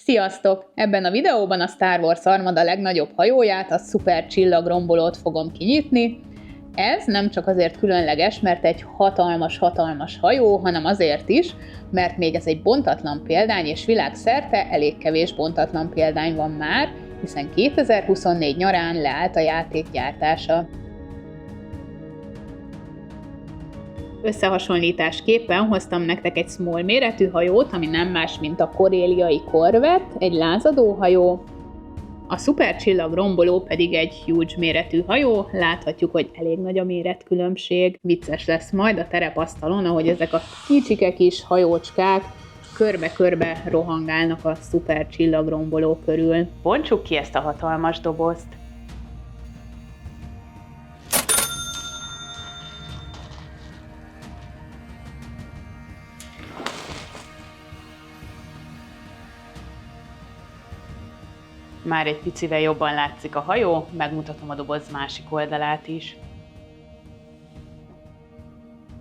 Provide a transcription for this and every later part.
Sziasztok! Ebben a videóban a Star Wars Armada legnagyobb hajóját, a szuper csillagrombolót fogom kinyitni. Ez nem csak azért különleges, mert egy hatalmas hajó, hanem azért is, mert még ez egy bontatlan példány, és világszerte elég kevés bontatlan példány van már, hiszen 2024 nyarán leállt a játék gyártása. Összehasonlításképpen hoztam nektek egy small méretű hajót, ami nem más, mint a koréliai Corvette, egy lázadó hajó. A szuper csillagromboló pedig egy huge méretű hajó, láthatjuk, hogy elég nagy a méretkülönbség. Vicces lesz majd a terepasztalon, ahogy ezek a kicsike kis hajócskák körbe-körbe rohangálnak a szuper csillagromboló körül. Bontsuk ki ezt a hatalmas dobozt. Már egy picivel jobban látszik a hajó, megmutatom a doboz másik oldalát is.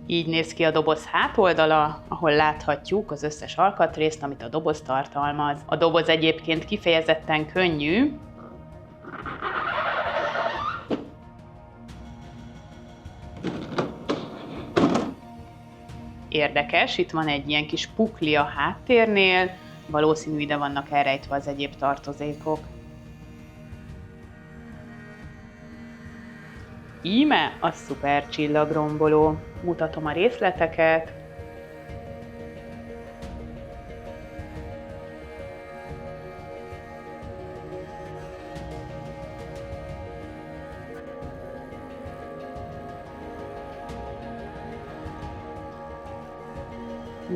Így néz ki a doboz hátoldala, ahol láthatjuk az összes alkatrészt, amit a doboz tartalmaz. A doboz egyébként kifejezetten könnyű. Érdekes, itt van egy ilyen kis pukli a háttérnél, valószínű ide vannak elrejtve az egyéb tartozékok. Íme a szuper csillagromboló. Mutatom a részleteket.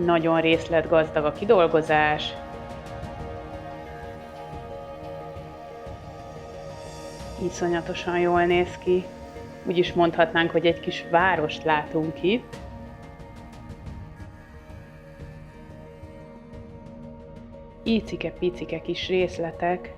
Nagyon részletgazdag a kidolgozás. Iszonyatosan jól néz ki. Úgy is mondhatnánk, hogy egy kis várost látunk itt. Icike-picike kis részletek.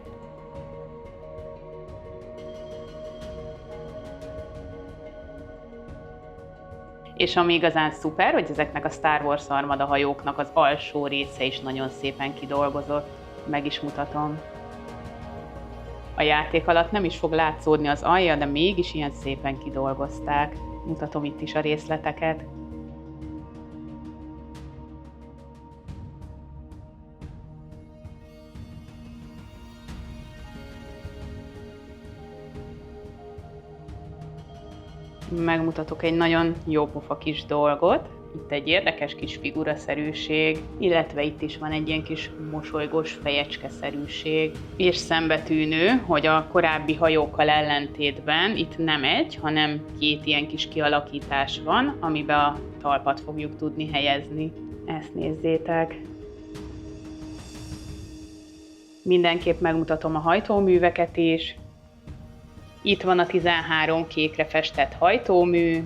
És ami igazán szuper, hogy ezeknek a Star Wars Armada hajóknak az alsó része is nagyon szépen kidolgozott. Meg is mutatom. A játék alatt nem is fog látszódni az alja, de mégis ilyen szépen kidolgozták. Mutatom itt is a részleteket. Megmutatok egy nagyon jópofa kis dolgot. Itt egy érdekes kis figuraszerűség, illetve itt is van egy ilyen kis mosolygós fejecske-szerűség. És szembetűnő, hogy a korábbi hajókkal ellentétben itt nem egy, hanem két ilyen kis kialakítás van, amiben a talpat fogjuk tudni helyezni. Ezt nézzétek! Mindenképp megmutatom a hajtóműveket is. Itt van a 13 kékre festett hajtómű.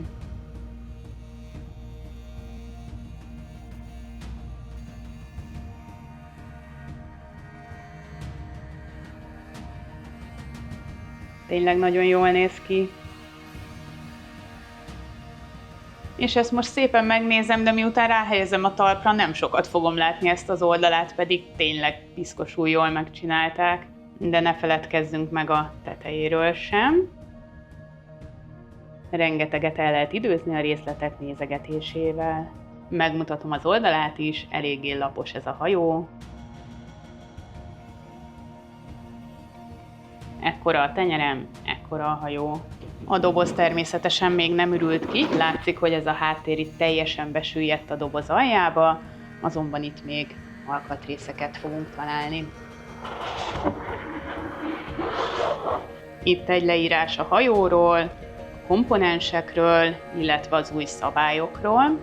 Tényleg nagyon jól néz ki. És ezt most szépen megnézem, de miután ráhelyezem a talpra, nem sokat fogom látni ezt az oldalát, pedig tényleg piszkosul jól megcsinálták. De ne feledkezzünk meg a tetejéről sem. Rengeteget el lehet időzni a részletek nézegetésével. Megmutatom az oldalát is, eléggé lapos ez a hajó. Ekkora a tenyerem, ekkora a hajó. A doboz természetesen még nem ürült ki, látszik, hogy ez a háttér itt teljesen besüllyedt a doboz aljába, azonban itt még alkatrészeket fogunk találni. Itt egy leírás a hajóról, a komponensekről, illetve az új szabályokról.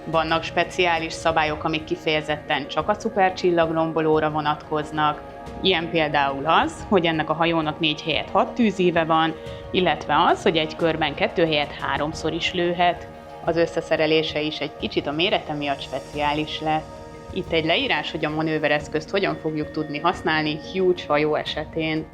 Vannak speciális szabályok, amik kifejezetten csak a szuper csillagrombolóra vonatkoznak. Ilyen például az, hogy ennek a hajónak 4 helyett 6 tűzíve van, illetve az, hogy egy körben 2 helyett 3-szor is lőhet. Az összeszerelése is egy kicsit a mérete miatt speciális lett. Itt egy leírás, hogy a manővereszközt hogyan fogjuk tudni használni huge hajó esetén.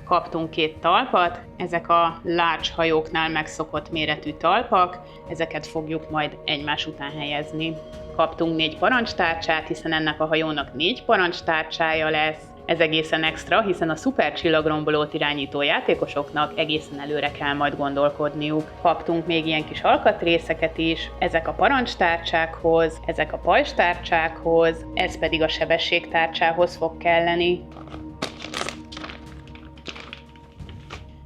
Kaptunk 2 talpat, ezek a large hajóknál megszokott méretű talpak, ezeket fogjuk majd egymás után helyezni. Kaptunk 4 parancstárcsát, hiszen ennek a hajónak 4 parancstárcsája lesz. Ez egészen extra, hiszen a szuper csillagrombolót irányító játékosoknak egészen előre kell majd gondolkodniuk. Kaptunk még ilyen kis alkatrészeket is, ezek a parancstárcsákhoz, ezek a pajzstárcsákhoz, ez pedig a sebességtárcsához fog kelleni.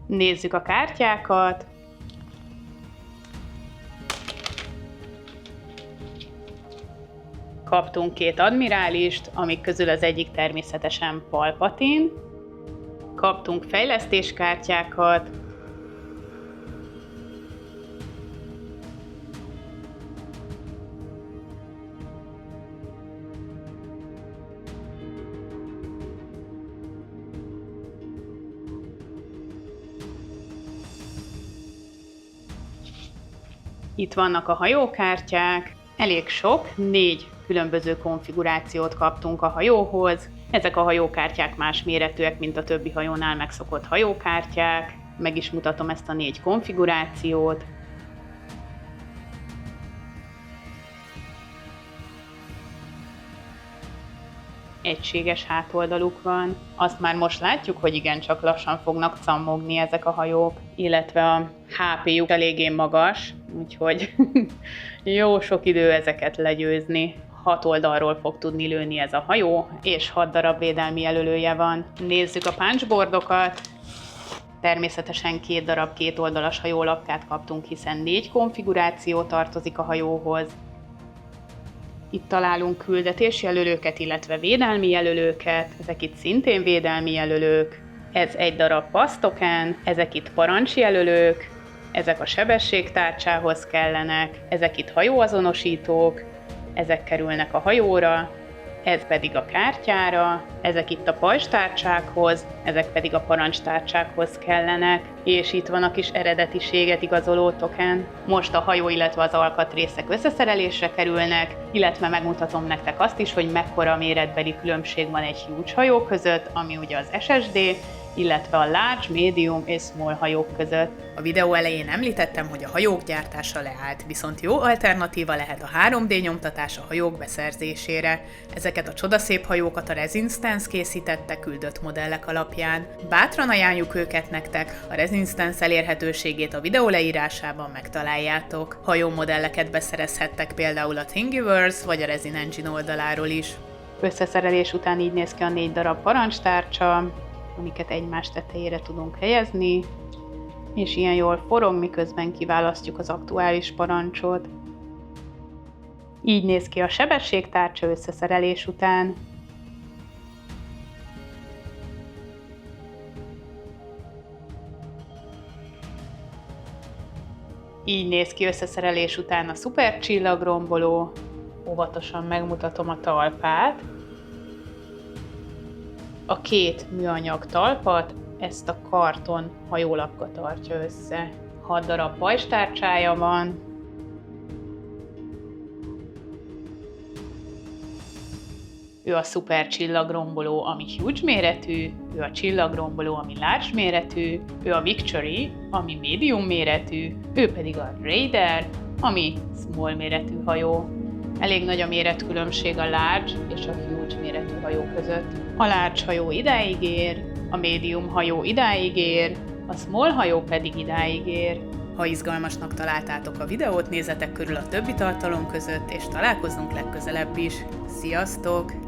Nézzük a kártyákat. Kaptunk 2 admirálist, amik közül az egyik természetesen Palpatine. Kaptunk fejlesztéskártyákat. Itt vannak a hajókártyák. Elég sok, 4 különböző konfigurációt kaptunk a hajóhoz. Ezek a hajókártyák más méretűek, mint a többi hajónál megszokott hajókártyák. Meg is mutatom ezt a 4 konfigurációt. Egységes hátoldaluk van. Azt már most látjuk, hogy igencsak lassan fognak cammogni ezek a hajók, illetve a HP-juk eléggé magas, úgyhogy jó sok idő ezeket legyőzni. 6 oldalról fog tudni lőni ez a hajó, és 6 darab védelmi jelölője van. Nézzük a punchboardokat. Természetesen 2 darab 2 oldalas hajólapkát kaptunk, hiszen 4 konfiguráció tartozik a hajóhoz. Itt találunk küldetésjelölőket, illetve védelmi jelölőket, ezek itt szintén védelmi jelölők. Ez 1 darab passztoken, ezek itt parancsjelölők, ezek a sebességtárcsához kellenek, ezek itt hajóazonosítók, ezek kerülnek a hajóra, ez pedig a kártyára, ezek itt a pajzstárcsákhoz, ezek pedig a parancstárcsákhoz kellenek, és itt van a kis eredetiséget igazoló token. Most a hajó, illetve az alkatrészek összeszerelésre kerülnek, illetve megmutatom nektek azt is, hogy mekkora méretbeli különbség van egy huge hajó között, ami ugye az SSD, illetve a large, medium és small hajók között. A videó elején említettem, hogy a hajók gyártása leállt, viszont jó alternatíva lehet a 3D nyomtatás a hajók beszerzésére. Ezeket a csodaszép hajókat a Resistance készítette küldött modellek alapján. Bátran ajánljuk őket nektek, a Resistance elérhetőségét a videó leírásában megtaláljátok. Hajómodelleket beszerezhettek például a Thingiverse vagy a Resin Engine oldaláról is. Összeszerelés után így néz ki a 4 darab parancstárcsa, amiket egymás tetejére tudunk helyezni, és ilyen jól forog, miközben kiválasztjuk az aktuális parancsot. Így néz ki a sebességtárcsa összeszerelés után. Így néz ki összeszerelés után a szuper csillagromboló. Óvatosan megmutatom a talpát. A 2 műanyag talpat ezt a karton hajólapka tartja össze. 6 darab pajzstárcsája van. Ő a szuper csillagromboló, ami huge méretű, ő a csillagromboló, ami large méretű, ő a Victory, ami medium méretű, ő pedig a Raider, ami small méretű hajó. Elég nagy a méretkülönbség a large és a huge méretű hajó között. A large hajó idáig ér, a medium hajó idáig ér, a small hajó pedig idáig ér. Ha izgalmasnak találtátok a videót, nézzetek körül a többi tartalom között, és találkozunk legközelebb is. Sziasztok!